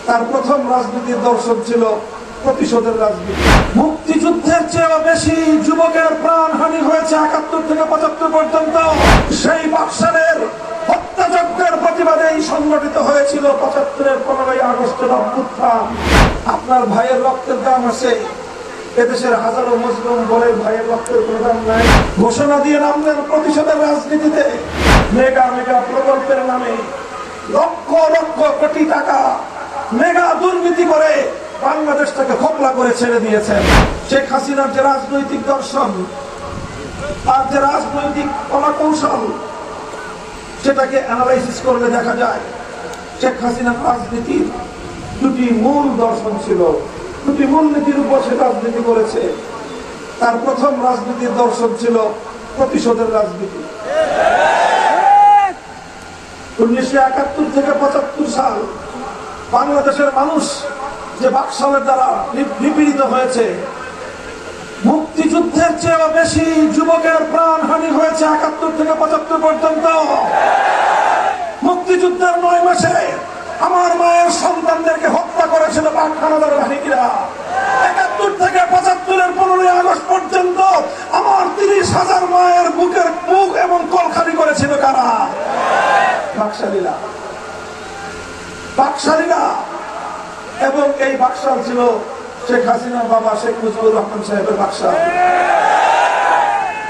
তার প্রথম রাজনীতির দর্শন ছিল প্রতিশোধের রাজনীতি। মুক্তিযুদ্ধের চেয়ে বেশি যুবকের প্রাণহানি হয়েছে ৭১ থেকে ৭৫ পর্যন্ত। সেই বাকশালের হত্যাযজ্ঞের প্রতিবাদেই সংগঠিত হয়েছিল ৭৫-এর ১৫ই আগস্টের অভ্যুত্থান। আপনার ভাইয়ের রক্তের দাম আছে, এদেশের হাজারো মুসলিম বলে ভাইয়ের রক্তের কোনো দাম নাই। ঘোষণা দিয়ে নামলেন প্রতিশোধের রাজনীতিতে। মেগা মেগা প্রকল্পের নামে লক্ষ লক্ষ কোটি টাকা মেগা দুর্নীতি করে বাংলাদেশটাকে খোকলা করে ছেড়ে দিয়েছেন। শেখ হাসিনার যে রাজনৈতিক দর্শন, তার যে রাজনৈতিক কলাকৌশল, সেটাকে অ্যানালাইসিস করলে দেখা যায় শেখ হাসিনার রাজনীতির দুটি মূল দর্শন ছিল, দুটি মূলনীতির উপর সে রাজনীতি করেছে। তার প্রথম রাজনীতির দর্শন ছিল প্রতিশোধের রাজনীতি। ১৯৭১ থেকে ৭৫ সাল বাংলাদেশের মানুষ যে বাকশালের দ্বারা নিপীড়িত হয়েছে, মুক্তিযুদ্ধের চেয়ে বেশি যুবকের প্রাণহানি হয়েছে ৭১ থেকে ৭৫ পর্যন্ত। মুক্তিযুদ্ধের ৯ মাসে আমার মায়ের সন্তানদেরকে হত্যা করেছিল পাক হানাদার বাহিনীরা। ৭১ থেকে ৭৫-এর ১৫ই আগস্ট পর্যন্ত আমার ৩০,০০০ মায়ের বুকের বুক এবং কোল খালি করেছিল কারা? বাকশালীরা। বাকশালীরা। এবং এই বাকশাল ছিল শেখ হাসিনার বাবা শেখ মুজিবুর রহমান সাহেবের বাকশাল।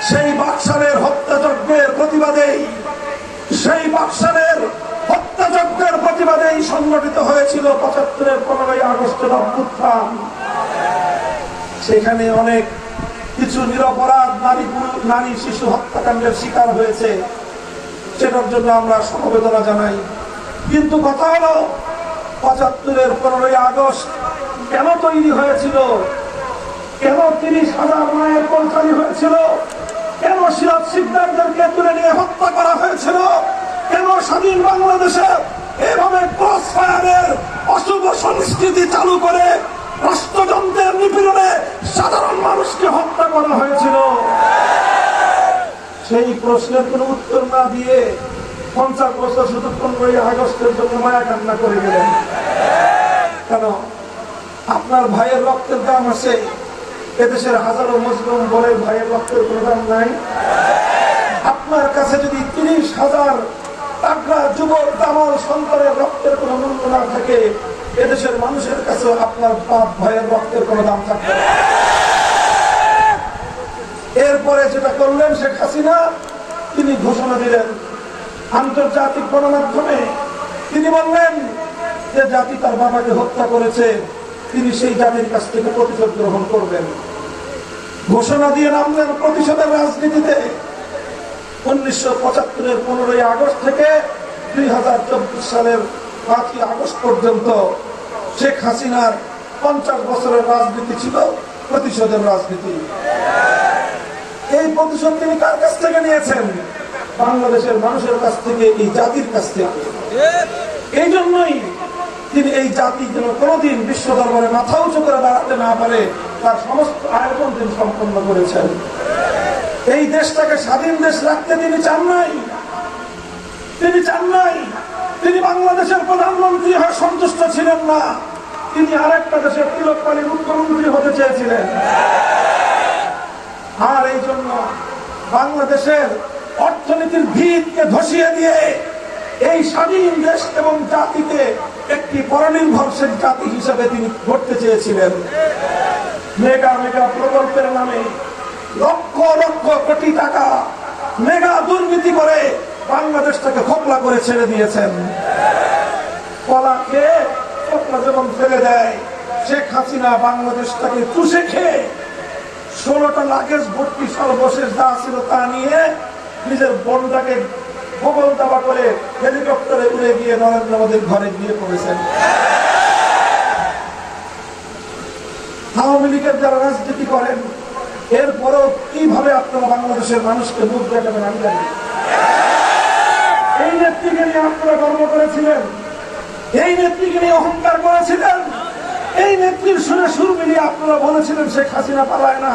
সেই বাকশালের হত্যাযজ্ঞের প্রতিবাদেই, সেই বাকশালের হত্যাযজ্ঞের প্রতিবাদেই সংগঠিত হয়েছিল ৭৫-এর ১৫ই আগস্টের অভ্যুত্থান। সেখানে অনেক কিছু নিরপরাধ নারী শিশু হত্যাকাণ্ডের শিকার হয়েছে, সেটার জন্য আমরা সমবেদনা জানাই। কিন্তু কথা হলো ৭৫-এর ১৫ই আগস্ট কেন তৈরি হয়েছিল? কেন ৩০,০০০ মায়ের কোলখালি হয়েছিল? কেন সিরাজ শিকদারদেরকে তুলে নিয়ে হত্যা করা হয়েছিল? কেন স্বাধীন বাংলাদেশে এভাবে ক্রস ফায়ারের অশুভ সংস্কৃতি চালু করে রাষ্ট্রযন্ত্রের নিপীড়নে সাধারণ মানুষকে হত্যা করা হয়েছিল? সেই প্রশ্নের কোনো উত্তর না দিয়ে ৫০ বছর শুধু ১৫ই আগস্টের জন্য মায়া কান্না করে গেলেন কেন? আপনার ভাইয়ের রক্তের দাম আছে, এদেশের হাজারো মুসলিম বলে ভাইয়ের রক্তের কোনো দাম নাই। আপনার কাছে যদি ৩০,০০০ টাকা যুবক দামাল সন্তানের রক্তের কোনো মূল্য না থাকে, এদেশের মানুষের কাছে আপনার বাপ ভাইয়ের রক্তের কোনো দাম থাকবে না। এরপরে যেটা করলেন শেখ হাসিনা, তিনি ঘোষণা দিলেন আন্তর্জাতিক গণমাধ্যমে। তিনি বললেন যে জাতি তার বাবাকে হত্যা করেছে, তিনি সেই জাতির কাছ থেকে প্রতিশোধ গ্রহণ করবেন। ঘোষণা দিয়ে নামলেন প্রতিশোধের রাজনীতিতে। ১৯৭৫-এর ১৫ই আগস্ট থেকে ২০২৪ সালের ৫ই আগস্ট পর্যন্ত শেখ হাসিনার ৫০ বছরের রাজনীতি ছিল প্রতিশোধের রাজনীতি। এই প্রতিশোধ তিনি কার কাছ থেকে নিয়েছেন? বাংলাদেশের মানুষের কাছ থেকে, এই জাতির কাছ থেকে। এই জন্যই তিনি এই জাতি যেন কোনোদিন বিশ্ব দরবারে মাথা উঁচু করে দাঁড়াতে না পারে, তার সমস্ত আয়োজন তিনি সম্পন্ন করেছেন। এই দেশটাকে স্বাধীন দেশ রাখতে তিনি চান নাই। তিনি চান নাই। তিনি বাংলাদেশের প্রধানমন্ত্রী হয়ে সন্তুষ্ট ছিলেন না, তিনি আরেকটা দেশের তিলকপালির মুখ্যমন্ত্রী হতে চেয়েছিলেন। আর এই জন্য বাংলাদেশের অর্থনীতির ভিতকে ধসিয়ে দিয়ে এই স্বাধীন দেশ এবং জাতিকে একটি পরনির্ভরশীল জাতি হিসেবে তিনি গড়তে চেয়েছিলেন। মেগা মেগা প্রকল্পের নামে লক্ষ লক্ষ কোটি টাকা মেগা দুর্নীতি করে বাংলাদেশটাকে খোকলা করে ছেড়ে দিয়েছেন। কলা খেয়ে খোকলা যেমন ফেলে দেয়, শেখ হাসিনা বাংলাদেশটাকে চুষে খেয়ে ১৬টা লাগেজ ভর্তি সর্বশেষ যা ছিল তা নিয়ে নিজের বোনটাকে বগল দাবা করে হেলিকপ্টারে উড়ে গিয়ে নরেন্দ্র মোদীর ঘরে গিয়ে পড়েছেন। আওয়ামী লীগের যারা রাজনীতি করেন, এরপরেও কিভাবে আপনারা বাংলাদেশের মানুষকে মুখ দেখাবেন আমি জানি। এই নেত্রীকে নিয়ে আপনারা গর্ব করেছিলেন, এই নেত্রীকে নিয়ে অহংকার করেছিলেন, এই নেত্রীর সুরে সুর মিলিয়ে আপনারা বলেছিলেন শেখ হাসিনা পালায় না।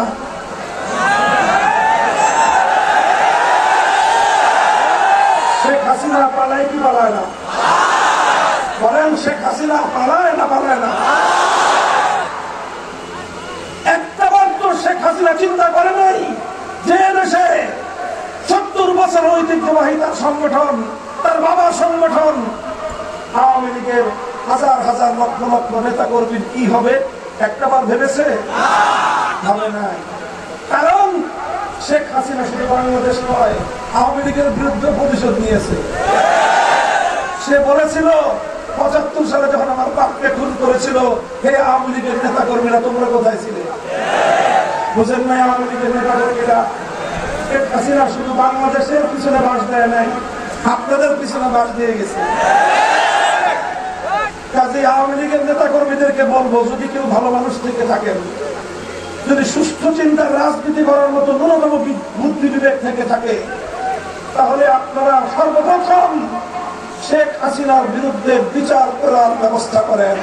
শেখ হাসিনা পালায় কি পালায় না বলেন? বলেন শেখ হাসিনা পালায় না পালায় না? একটাবার তো শেখ হাসিনা চিন্তা করে নাই যে দেশে 70 বছর ঐতিহ্যবাহী তার সংগঠন, তার বাবার সংগঠন আওয়ামী লীগের হাজার হাজার লক্ষ লক্ষ নেতা কর্মীর কি হবে? একটাবার ভেবেছে? ভাবে নাই। কারণ শেখ হাসিনা শুধু বাংলাদেশ নয়, আওয়ামী লীগের বিরুদ্ধে প্রতিশোধ নিয়েছে। সে বলেছিল 75 সালে যখন আমার বাপকে খুন করেছিল, হে আওয়ামী লীগের নেতা কর্মীরা তোমরা কোথায় ছিলে? বুঝেন নাই আওয়ামী লীগের নেতা কর্মীরা শেখ হাসিনা শুধু বাংলাদেশের পিছনে বাস দেয় নাই, আপনাদের পিছনে বাস দিয়ে গেছে। কাজে আওয়ামী লীগের নেতা কর্মীদেরকে বলবো, যদি কেউ ভালো মানুষ থেকে থাকেন, যদি সুস্থ চিন্তার রাজনীতি করার মতো ন্যূনতম বুদ্ধি বিবেক থেকে থাকে, তাহলে আপনারা সর্বপ্রথম শেখ হাসিনার বিরুদ্ধে বিচার করার ব্যবস্থা করেন।